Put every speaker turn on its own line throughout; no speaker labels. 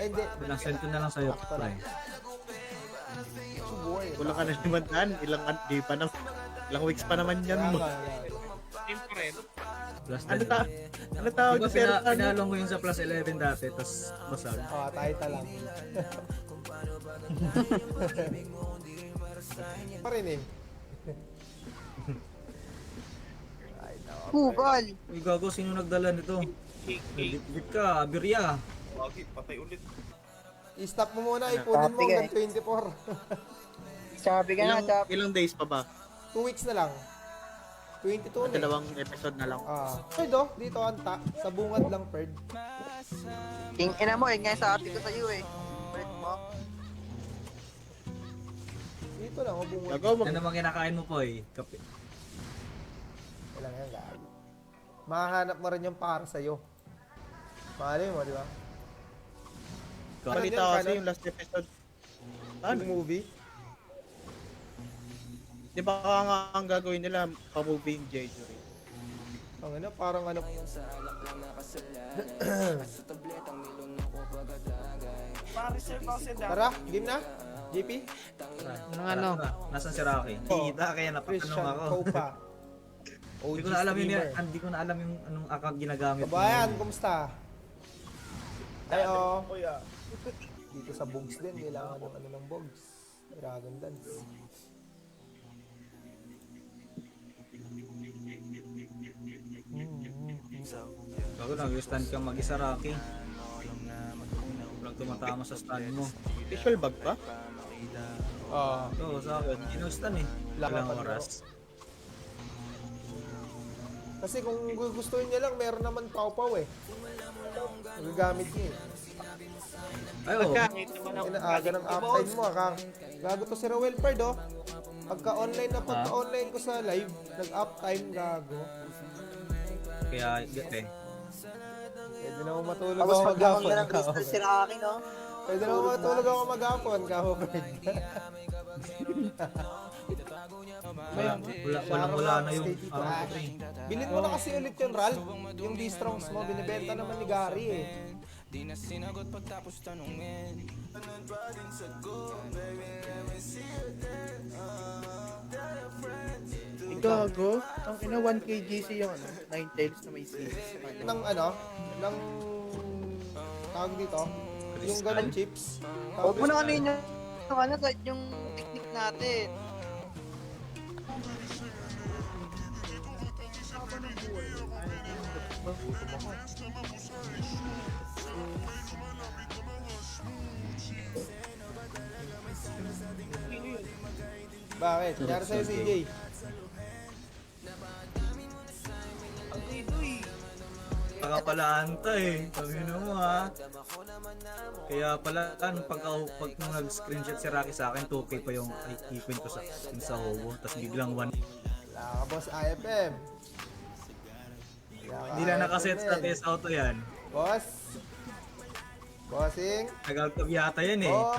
hindi.
Pinasend ko na lang sa'yo, pre.
Wala ka na 500. Di pa na. Ilang weeks pa naman yan mo.
Siyempre.
Plus
Ano
10.
ta? Ano tawag
Diba
sa sir?
pinalo mo yung sa plus 11 dati, tapos basag.
Tayo lang. Pa rin eh.
Kubal.
Uy, gago, sino nagdala nito? Nagdit ka, Abirya.
Wagi, patay ulit.
I-stop mo muna, ipunin mo hanggang 24.
Sabi ka na, Chap.
Ilang days pa ba?
2 weeks na lang. 22 na eh.
Dalawang episode na lang.
Perd oh, dito anta. Sa bungad lang, Perd.
King ina mo, yun nga yung sabi ko sa'yo eh. Ulit mo.
Dito lang, bungad.
Gagaw mo.
Ano naman kinakain mo po eh? Kape.
Wala nga yan, gago. Mahanap mo rin yung para sa'yo. Mahalin mo, di ba?
Nakita ko kasi yung last episode.
Ano? Movie?
Di ba nga ang gagawin nila, pa-movie yung Jeju rin.
Ang ano, parang ano. Tara, game na? JP?
Ano? Nasaan si Rocky? Kita kaya napatanong
Christian
ako.
Copa.
Hindi ko na alam yun, hindi ko na alam yung anong akag ginagamit.
Kabayan, kumusta? Ay, dito sa Bogs din, kailangan ng ano ng Bogs. Dragon Dance.
Bago nag-stand ka mag-isa, Rocky. Walang tumatama sa stand mo.
Visual bug ba?
Oo, sa akin. Ino-stand eh. Ilang oras.
Kasi kung gustuhin niya lang, meron naman pau-pau eh. Magagamit niya eh.
Ay, oo.
Inaaga ng uptime mo. Gago to si Rowell Perd oh. Pagka-online na pagka-online ko sa live, nag-uptime gago.
Kaya, eh.
Pwede na ako matulog
Tapos
ako
maglamang
maghapon.
na ng crystal si Rocky, no?
Pwede na ako matulog ako maghapon, gago Perd.
Wala na yung
Bilhin mo na kasi ulit yung RAL. Yung D-Strongs mo, binibenta naman ni Gary eh.
Di na sinagot pagtapos tanungin. Anong baging sagot, baby, let me see you then.
Gago. Ang ina 1 kgc yung ano, 9 tails na may seeds.
Ng ano, ng tawag dito, yung ganun chips.
Huwag mo na ano yun yung technique natin.
Bakit? Nangyari sa'yo CJ?
Baka pala anta eh. Tangina mo ha. Kaya pala pag nung nag-screenshot si Rocky sa akin, 2K pa yung ipin ko sa Hobo. Tapos biglang 1.
Wala ka boss IFM.
Hindi na nakaset sa test auto yan.
Boss. Bossing.
Nag-altab yata yan eh.
Oh.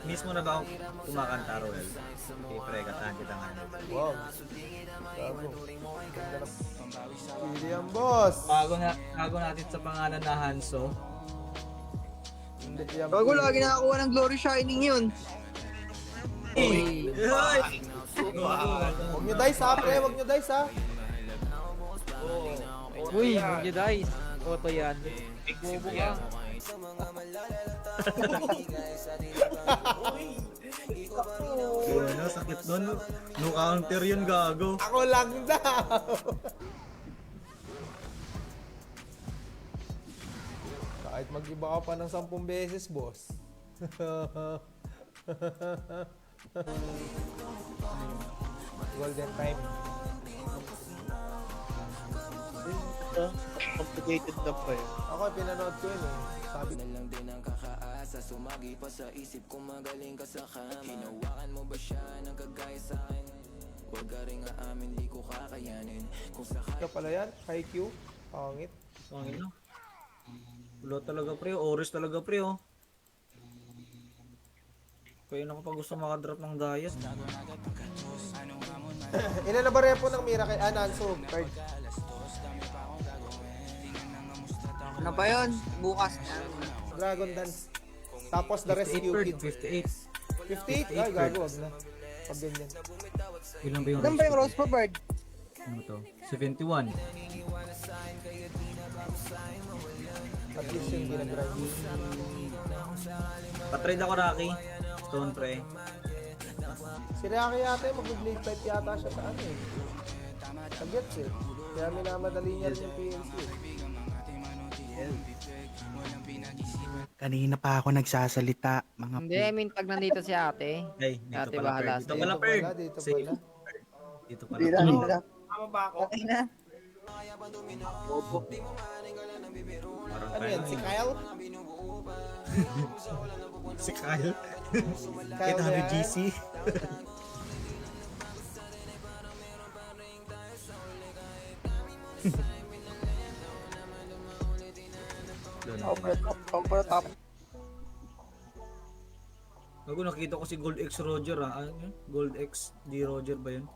Mismo na ba ako kumakanta, Roel? Okay, pre, katahan kita nga.
Wow. Hindi yan boss.
Bago natin sa pangalan na Hanso.
Hindi yan.
Bago lagi nakakuha ng Glory Shining yun.
Huwag nyo dice ha, pre. Huwag nyo dice ha.
Uy, huwag nyo dice. Auto yan. Bobo ka.
Ano, sakit doon. No counter yun, gago.
Ako lang daw. Kahit mag-iba ka pa ng 10 beses, boss. Golden time.
Complicated na pa eh.
Ako, pinanood ko yun eh. Sabi
Na lang din ang kakaasa, sumagi pa sa isip kung magaling ka sa kama. Hinawakan mo ba siya ng kagaya sa akin? Huwag ka rin aamin, di ko kakayanin. Kung sakali
ka pala yan, high Q. Pangit.
Pangin na. Wala talaga pre, oris talaga pre oh. Kaya na kapag gusto makadrop ng diet.
Ilan na ba repo ng Mira kay Nanso? Card.
Ano ba yun? Bukas na.
Dragon Dance. Tapos The Rescue
58
Kid.
58.
58? Ay, gago, wag na. Pag ganyan.
Ilan ba yung
Ilan ba yung Rose pa, Bird?
Ano to? 71.
At least yung ginagrind.
Patrade ako, Rocky. Stone pre.
Si Rocky yata yung mag-blade fight yata siya sa ano eh. Sa gets eh. Kaya minamadali niya rin yung PLC eh.
Kanina pa ako nagsasalita, mga
Hindi, I mean, pag nandito si ate.
Hey, dito
Ate,
pala
bahala
Perg. Dito
sa'yo.
pala Perg.
Dito
Safe.
pala.
Dito pala.
Bira,
Ano?
bira.
Tama ba ako?
Okay na.
Parang
Ano
tayo
yan? Si
ngayon.
Kyle?
Si Kyle.
Kyle
Kita
ba
ni
yan?
GC.
Over the top.
Bago nakita ko si Gold X Roger Ano yun? Gold X D Roger ba yun?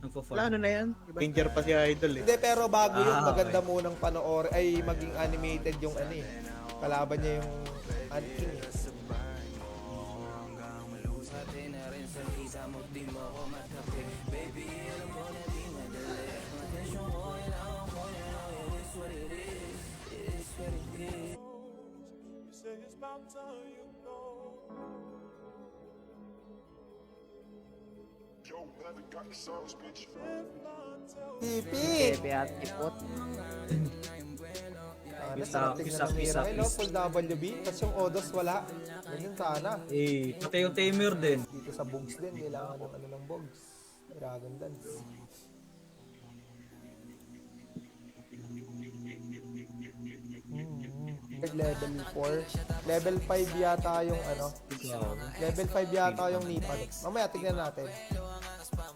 Wala,
Nagpa-farm.
ano na yan? Ranger pa si Idol eh.
Hindi, pero bago yun,
Ah,
maganda munang panoorin, ay maging animated yung ano eh. Kalaban niya yung Ant-King eh. Pipi!
Bebe at ipot.
Sana,
Isa-
sarap tignan
isa-
ng
isa-
Miracle, no?
isa.
Full WB, tapos yung Odos wala. Ganyan sana.
Eh, pati yung Tamer din.
Dito sa Bugs din, kailangan ng ano ng Bugs. Dragon Dance. Level 4. Level 5 yata yung ano. Level 5 yata yung Nipan. Mamaya tignan natin.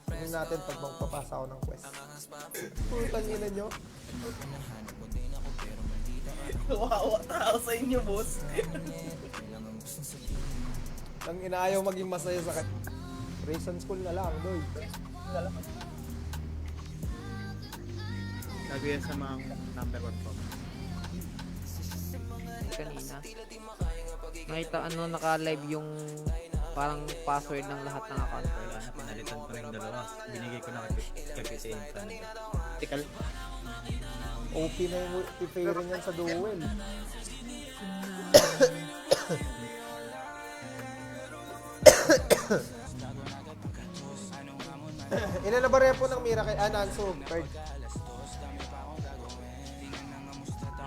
Tignan natin pag magpapasa ako ng quest. Putang ina nyo.
Kawawa tao sa inyo, boss.
Ang inaayaw maging masaya sa kanya. Reason School na lang, doy.
Sabi yan sa mga number 1 po.
Kanina. Nakita ano, naka-live yung parang password ng lahat ng account.
Wala na, pinalitan pa rin dalawa. Binigay ko na kay PTN.
Tikal.
OP na yung multiplayer niyan sa duel. Ilan na ba repo ng Miracle? Nanso, Bird.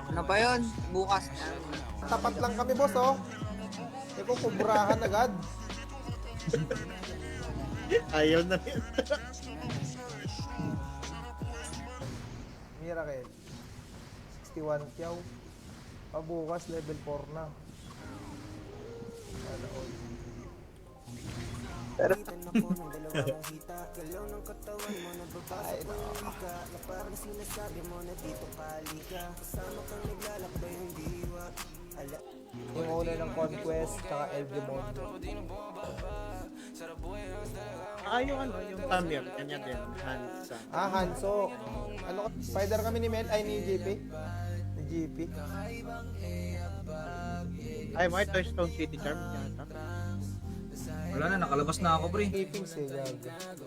Ano ba yun? Bukas na.
Tapat lang kami, boss, oh. Ikaw, kubrahan agad.
Ayaw na rin.
Miracle. 61 kyaw. Pabukas, level 4 na. Ano, all. Ay, no. Yung owner ng Conquest, tsaka El Demonio.
Yung ano, yung Tamir, kanya din, Hansa.
Hanso. Ano, spider kami ni Mel, ay ni JP. Ni JP.
Ay, mga ito yung Stone City Charm. Yata.
Wala na, nakalabas na ako, pre.
Tapings eh, gago.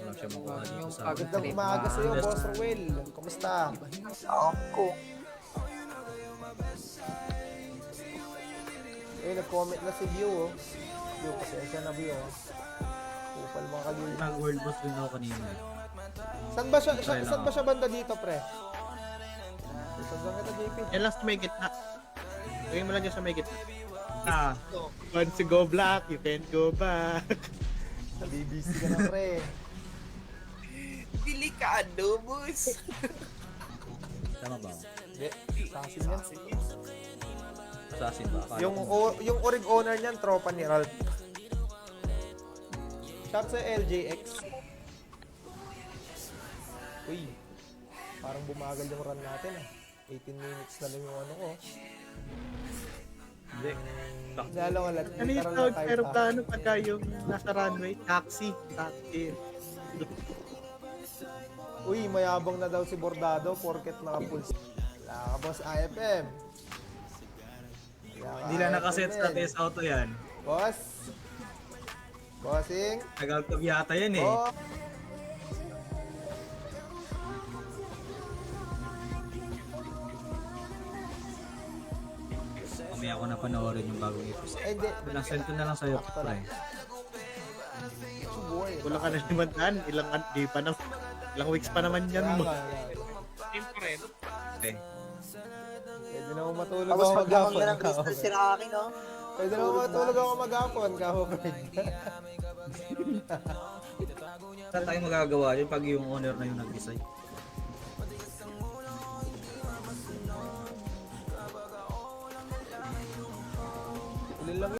Wala siya makuha dito sa akin.
Magandang umaga sa'yo, Boss Ruel. Kumusta?
Ako.
Eh, nag-comment na si View, oh. View, pasensya na View, oh. Kupal mga kagil.
Nag-world boss din ako kanina.
Saan ba siya banda dito, pre? Saan ba kita, JP?
Yan lang sa may gitna. Gawin mo lang dyan sa may gitna.
Ah,
Once you go black, you can't go back.
Sa BBC ka na, pre.
Delikado, boss.
tama ba?
Hindi, assassin yan.
Assassin ba? Akala
Yung,
ko-
yung orig owner niyan, tropa ni Ralph. Shout sa LJX. Uy, parang bumagal yung run natin, ah. 18 minutes na lang yung ano ko.
Hindi.
Lalo nga lang,
Ano yung
literal
tawag
na type
pero
A.
plano pagka yung nasa runway? Taxi. Taxi.
Uy, mayabang na daw si Bordado porket naka-full. Wala ka, boss IFM. Wala ka,
Hindi lang
IFM
nakaset sa
yan.
test auto yan.
Boss. Bossing.
Nagaltab yata yan eh.
Oh.
Mamaya ko na panoorin yung bagong episode.
Hindi.
Bilang send ko na lang sa'yo,
Sakto lang.
pre.
Subuhay.
Wala ka na limandaan. Ilang weeks pa naman yan mo.
Okay.
Pwede na ako matulog
Tapos
ako
paglamang
maghapon.
na ng crystal si Rocky, no?
Pwede na ako matulog ako maghapon. Kaho, Fred.
Saan tayo magagawa yun pag yung owner na yung nag-design?
Ilan lang